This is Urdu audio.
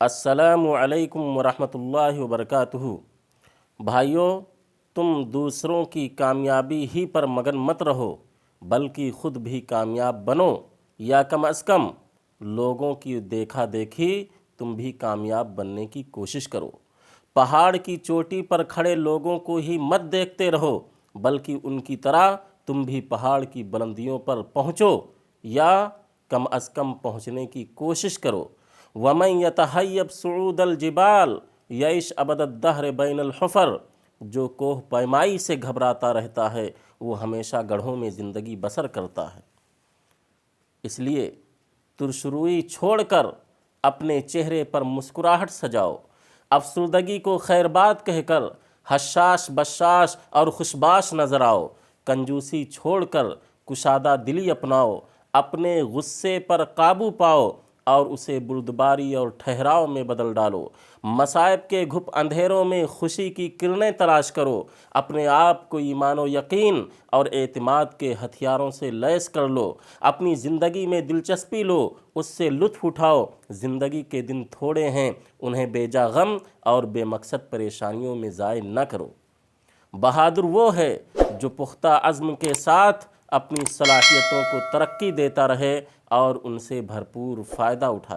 السلام علیکم ورحمۃ اللہ وبرکاتہ۔ بھائیو، تم دوسروں کی کامیابی ہی پر مگن مت رہو بلکہ خود بھی کامیاب بنو، یا کم از کم لوگوں کی دیکھا دیکھی تم بھی کامیاب بننے کی کوشش کرو۔ پہاڑ کی چوٹی پر کھڑے لوگوں کو ہی مت دیکھتے رہو بلکہ ان کی طرح تم بھی پہاڑ کی بلندیوں پر پہنچو، یا کم از کم پہنچنے کی کوشش کرو۔ وَمَن يَتَحَيَّبْ صُعُودَ الْجِبَالِ يَعِشْ أَبَدَ الدَّهْرِ بَيْنَ الْحُفَرِ۔ جو کوہ پیمائی سے گھبراتا رہتا ہے وہ ہمیشہ گڑھوں میں زندگی بسر کرتا ہے۔ اس لیے ترشروئی چھوڑ کر اپنے چہرے پر مسکراہٹ سجاؤ، افسردگی کو خیر بات کہہ کر حشاش بشاش اور خوشباش نظر آؤ، کنجوسی چھوڑ کر کشادہ دلی اپناؤ، اپنے غصے پر قابو پاؤ اور اسے بردباری اور ٹھہراؤ میں بدل ڈالو۔ مصائب کے گھپ اندھیروں میں خوشی کی کرنیں تلاش کرو، اپنے آپ کو ایمان و یقین اور اعتماد کے ہتھیاروں سے لیس کر لو، اپنی زندگی میں دلچسپی لو، اس سے لطف اٹھاؤ۔ زندگی کے دن تھوڑے ہیں، انہیں بے جا غم اور بے مقصد پریشانیوں میں ضائع نہ کرو۔ بہادر وہ ہے جو پختہ عزم کے ساتھ اپنی صلاحیتوں کو ترقی دیتا رہے اور ان سے بھرپور فائدہ اٹھائے۔